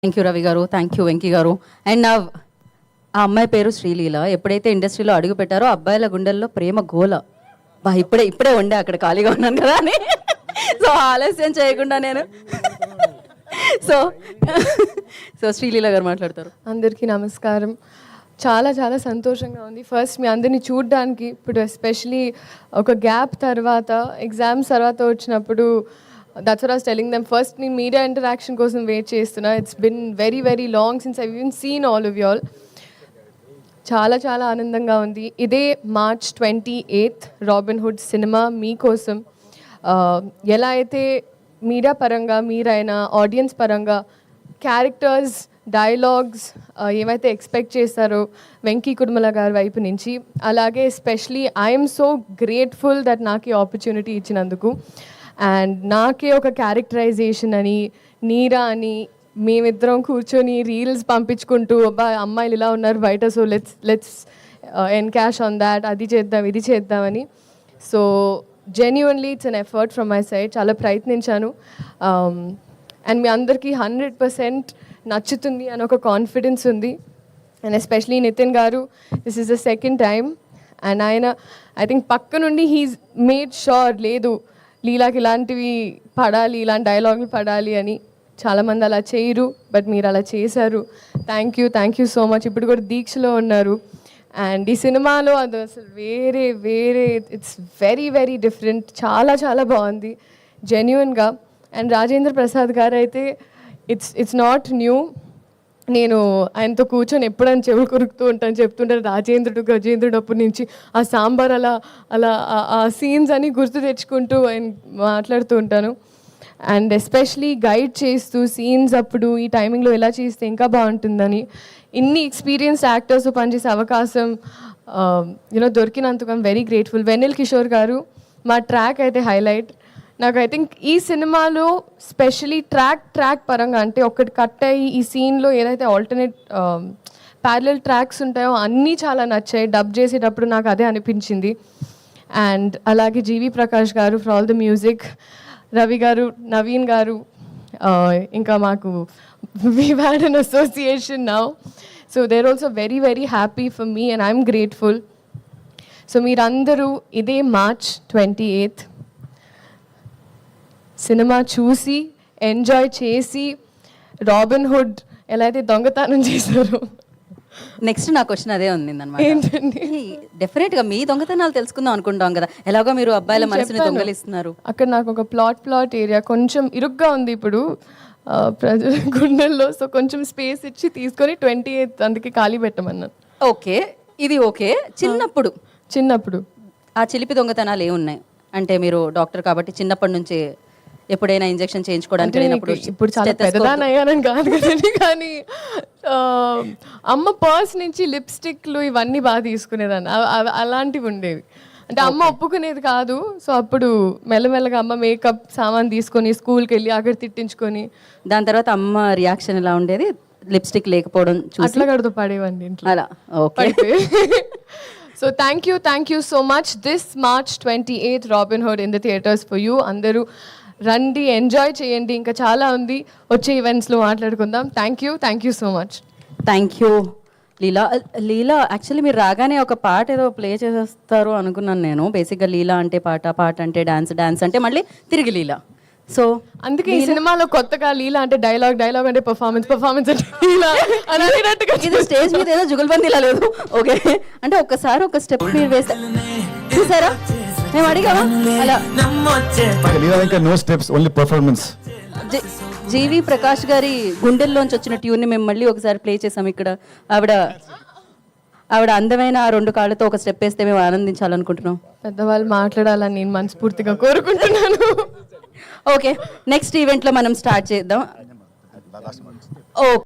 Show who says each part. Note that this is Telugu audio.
Speaker 1: థ్యాంక్ యూ రవి గారు, థ్యాంక్ యూ వెంకీ గారు. అండ్ ఆ అమ్మాయి పేరు శ్రీలీల. ఎప్పుడైతే ఇండస్ట్రీలో అడుగు పెట్టారో అబ్బాయిల గుండెల్లో ప్రేమ గోల. బా ఇప్పుడే ఇప్పుడే ఉండే అక్కడ ఖాళీగా ఉన్నాను కదా అని. సో ఆలస్యం చేయకుండా నేను సో సో శ్రీలీల గారు మాట్లాడతారు.
Speaker 2: అందరికీ నమస్కారం. చాలా చాలా సంతోషంగా ఉంది. ఫస్ట్ మీ అందరినీ చూడడానికి ఇప్పుడు ఎస్పెషలీ ఒక గ్యాప్ తర్వాత ఎగ్జామ్స్ తర్వాత వచ్చినప్పుడు that's what I was telling them. First నేను మీడియా ఇంటరాక్షన్ కోసం వెయిట్ చేస్తున్నా. It's been very very long since I even seen all of you all. చాలా చాలా ఆనందంగా ఉంది. ఇదే March 28 రాబిన్హుడ్ సినిమా మీకోసం. ఎలా అయితే మీడియా పరంగా మీరైనా ఆడియన్స్ పరంగా క్యారెక్టర్స్ డైలాగ్స్ ఏవైతే ఎక్స్పెక్ట్ చేస్తారో వెంకీ కుడుమల గారి వైపు నుంచి, అలాగే especially I'm so grateful that నాకు ఈ ఆపర్చునిటీ ఇచ్చినందుకు. అండ్ నాకే ఒక క్యారెక్టరైజేషన్ అని నీరా అని మేమిద్దరం కూర్చొని రీల్స్ పంపించుకుంటూ అబ్బా అమ్మాయిలు ఇలా ఉన్నారు బయట, so let's encash on that, అది చేద్దాం ఇది చేద్దామని. So genuinely it's an effort from my side. చాలా ప్రయత్నించాను. అండ్ మీ అందరికీ 100% నచ్చుతుంది అని ఒక కాన్ఫిడెన్స్ ఉంది. అండ్ ఎస్పెషలీ నితిన్ గారు, this is the second time. And ఆయన ఐ థింక్ పక్క నుండి హీస్ మేడ్ షూర్ లేదు లీలాకి ఇలాంటివి పడాలి, ఇలాంటి డైలాగులు పడాలి అని. చాలామంది అలా చేయరు, బట్ మీరు అలా చేశారు. Thank you so much. ఇప్పుడు కూడా దీక్షలో ఉన్నారు. అండ్ ఈ సినిమాలో అది అసలు వేరే ఇట్స్ వెరీ వెరీ డిఫరెంట్. చాలా చాలా బాగుంది జెన్యున్గా. అండ్ రాజేంద్ర ప్రసాద్ గారు అయితే ఇట్స్ నాట్ న్యూ. నేను ఆయనతో కూర్చొని ఎప్పుడైనా చెవులు కొరుకుతూ ఉంటాను, చెప్తుంటారు రాజేంద్రుడు గజేంద్రుడు అప్పటి నుంచి ఆ సాంబార్ అలా అలా ఆ సీన్స్ అని గుర్తు తెచ్చుకుంటూ ఆయన మాట్లాడుతూ ఉంటాను. అండ్ ఎస్పెషలీ గైడ్ చేస్తూ సీన్స్ అప్పుడు ఈ టైమింగ్లో ఎలా చేస్తే ఇంకా బాగుంటుందని ఇన్ని ఎక్స్పీరియన్స్డ్ యాక్టర్స్ పనిచేసే అవకాశం దొరికినందుకు I'm very grateful. Vennela Kishore గారు మా ట్రాక్ అయితే హైలైట్. నాకు ఐ థింక్ ఈ సినిమాలో స్పెషలీ ట్రాక్ పరంగా అంటే ఒకటి కట్ అయ్యి ఈ సీన్లో ఏదైతే ఆల్టర్నేట్ ప్యారలల్ ట్రాక్స్ ఉంటాయో అన్నీ చాలా నచ్చాయి. డబ్ చేసేటప్పుడు నాకు అదే అనిపించింది. అండ్ అలాగే జీవి ప్రకాష్ గారు for all the music, Ravi గారు, నవీన్ గారు, ఇంకా మాకు we've had an association now. So they're also very very happy for me and I'm grateful. So మీరందరూ ఇదే March 28 సినిమా చూసి ఎంజాయ్ చేసి రాబిన్హుడ్ ఎలా అయితే దొంగతనం చేశారో.
Speaker 1: నెక్స్ట్ నా క్వశ్చన్ అదే ఉంది అనమాట.
Speaker 2: ఏంటండి?
Speaker 1: డెఫినెట్గా మీ దొంగతనాలు తెలుసుకుందాం అనుకుంటాం కదా, ఎలాగో మీరు అబ్బాయిల మనసుని దొంగలిస్తున్నారు.
Speaker 2: అక్కడ నాకు ఒక ప్లాట్ ఏరియా కొంచెం ఇరుగ్గా ఉంది ఇప్పుడు ప్రజల గుండెల్లో. సో కొంచెం స్పేస్ ఇచ్చి తీసుకొని 28 అందుకే ఖాళీ పెట్టమన్నాను.
Speaker 1: ఓకే, ఇది ఓకే. చిన్నప్పుడు ఆ చిలిపి దొంగతనాలు ఏమున్నాయి అంటే, మీరు డాక్టర్ కాబట్టి చిన్నప్పటి నుంచి ఎప్పుడైనా ఇంజెక్షన్ చేయించుకోవడానికి వెళ్ళినప్పుడు,
Speaker 2: ఇప్పుడు చాలా పెద్దదాన్ని అయ్యానని కాదు కదండి, కానీ అమ్మ పర్స్ నుంచి లిప్స్టిక్లు ఇవన్నీ బాగా తీసుకునేదాన్ని. అలాంటివి ఉండేవి. అంటే అమ్మ ఒప్పుకునేది కాదు. సో అప్పుడు మెల్లమెల్లగా అమ్మ మేకప్ సామాన్ తీసుకొని స్కూల్కి వెళ్ళి అక్కడ తిట్టించుకొని,
Speaker 1: దాని తర్వాత అమ్మ రియాక్షన్ ఎలా ఉండేది లిప్స్టిక్ లేకపోవడం చూసి?
Speaker 2: అట్లా కడుతూ పడేవండి ఇంట్లో
Speaker 1: అలా. Okay.
Speaker 2: So thank you so much. This March 28 Robinhood in the theatres for you. అందరూ రండి, ఎంజాయ్ చేయండి. ఇంకా చాలా ఉంది, వచ్చే ఈవెంట్స్లో మాట్లాడుకుందాం. Thank you so much.
Speaker 1: Thank you Leela. Actually మీరు రాగానే ఒక పాట ఏదో ప్లే చేసేస్తారు అనుకున్నాను నేను. బేసిక్గా లీలా అంటే పాట అంటే డాన్స్ అంటే మళ్ళీ తిరిగి లీలా. సో
Speaker 2: అందుకే ఈ సినిమాలో కొత్తగా లీలా అంటే డైలాగ్ అంటే పర్ఫార్మెన్స్ అంటే లీలా అనేటట్టుగా
Speaker 1: ఇది స్టేజ్ మీద ఏదో జుగల్బందీలా లేదు. ఓకే, అంటే ఒక్కసారి ఒక స్టెప్ మీరు వేస్తే చూసారా, మేము అడిగామా అలా.
Speaker 3: No steps, only performance.
Speaker 1: GV Prakash గారి గుండెల్లోంచి వచ్చిన ట్యూన్ని మేము మళ్ళీ ఒకసారి ప్లే చేసాం ఇక్కడ. ఆవిడ అందమైన 2 కాళ్ళతో ఒక స్టెప్ వేస్తే మేము ఆనందించాలనుకుంటున్నాం.
Speaker 2: పెద్దవాళ్ళు మాట్లాడాలని నేను మనస్ఫూర్తిగా కోరుకుంటున్నాను.
Speaker 1: ఓకే, నెక్స్ట్ ఈవెంట్లో మనం స్టార్ట్ చేద్దాం. ఓకే.